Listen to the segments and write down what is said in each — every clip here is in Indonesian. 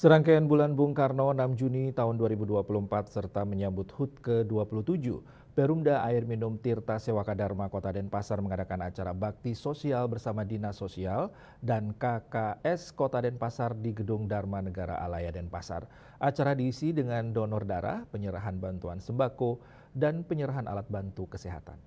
Serangkaian bulan Bung Karno 6 Juni tahun 2024 serta menyambut HUT ke-27, Perumda Air Minum Tirta Sewaka Dharma Kota Denpasar mengadakan acara bakti sosial bersama Dinas Sosial dan KKS Kota Denpasar di Gedung Dharma Negara Alaya Denpasar. Acara diisi dengan donor darah, penyerahan bantuan sembako, dan penyerahan alat bantu kesehatan.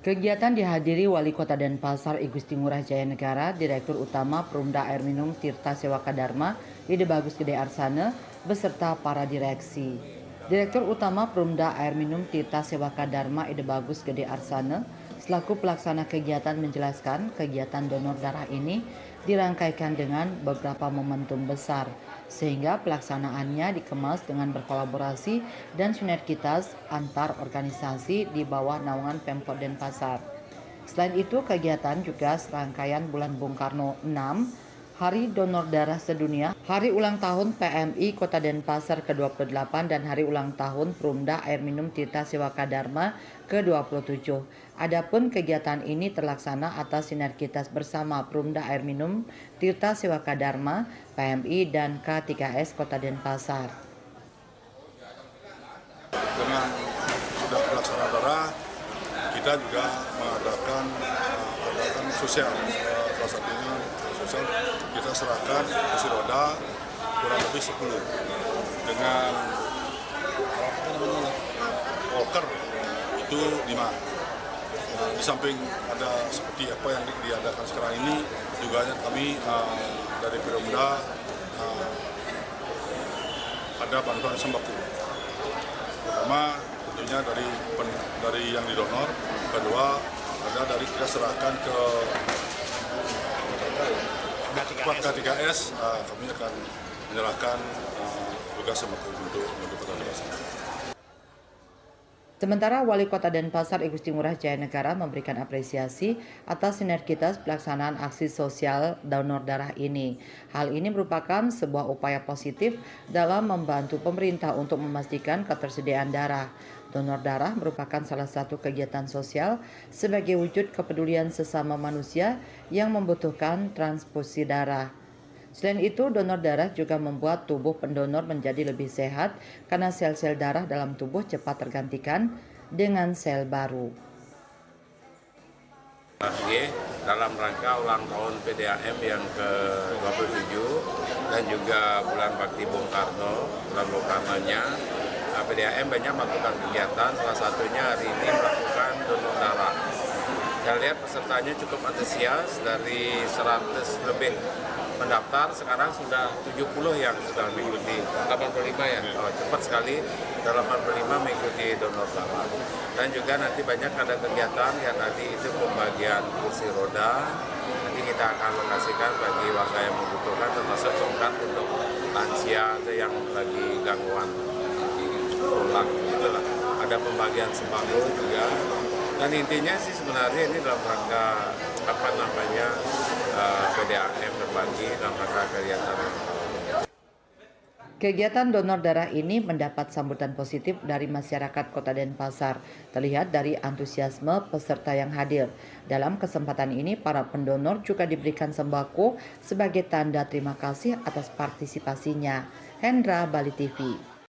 Kegiatan dihadiri Wali Kota Denpasar I Gusti Ngurah Jaya Negara, Direktur Utama Perumda Air Minum Tirta Sewaka Dharma Ide Bagus Gede Arsana, beserta para direksi. Direktur Utama Perumda Air Minum Tirta Sewaka Dharma Ide Bagus Gede Arsana, selaku pelaksana kegiatan menjelaskan kegiatan donor darah ini dirangkaikan dengan beberapa momentum besar, sehingga pelaksanaannya dikemas dengan berkolaborasi dan sinergitas antar organisasi di bawah naungan Pemkot Denpasar. Selain itu, kegiatan juga serangkaian bulan Bung Karno 6, Hari Donor Darah Sedunia, Hari Ulang Tahun PMI Kota Denpasar ke-28, dan Hari Ulang Tahun Perumda Air Minum Tirta Sewaka Dharma ke-27. Adapun kegiatan ini terlaksana atas sinergitas bersama Perumda Air Minum Tirta Sewaka Dharma, PMI, dan K3S Kota Denpasar. Dengan sudah pelaksanaan darah, kita juga mengadakan sosial, salah satunya sosial kita serahkan kursi roda kurang lebih 10 dengan walker itu 5. Nah, di samping ada seperti apa yang diadakan sekarang ini, juga kami dari Perumda ada bantuan sembako. Pertama tentunya dari yang didonor, kedua ada dari kita serahkan ke K3S, kami akan menyerahkan tugas sembako untuk Kota Denpasar. Sementara Wali Kota Denpasar I Gusti Ngurah Jaya Negara memberikan apresiasi atas sinergitas pelaksanaan aksi sosial donor darah ini. Hal ini merupakan sebuah upaya positif dalam membantu pemerintah untuk memastikan ketersediaan darah. Donor darah merupakan salah satu kegiatan sosial sebagai wujud kepedulian sesama manusia yang membutuhkan transfusi darah. Selain itu, donor darah juga membuat tubuh pendonor menjadi lebih sehat karena sel-sel darah dalam tubuh cepat tergantikan dengan sel baru. Dalam rangka ulang tahun PDAM yang ke-27 dan juga bulan Bakti Bung Karno, bulan Bung Karnonya, PDAM banyak melakukan kegiatan, salah satunya hari ini melakukan donor darah. Saya lihat pesertanya cukup antusias, dari 100 lebih pendaftar, sekarang sudah 70 yang sudah mengikuti, 85 ya, cepat sekali, 85 mengikuti donor darah. Dan juga nanti banyak ada kegiatan yang nanti itu pembagian kursi roda, nanti kita akan lokasikan bagi warga yang membutuhkan, termasuk tongkat untuk lansia atau yang lagi gangguan tulang, itulah. Ada pembagian sembako juga. Dan intinya sih sebenarnya ini dalam rangka PDAM berbagi dalam rangka kegiatan. Kegiatan donor darah ini mendapat sambutan positif dari masyarakat Kota Denpasar. Terlihat dari antusiasme peserta yang hadir. Dalam kesempatan ini, para pendonor juga diberikan sembako sebagai tanda terima kasih atas partisipasinya. Hendra, Bali TV.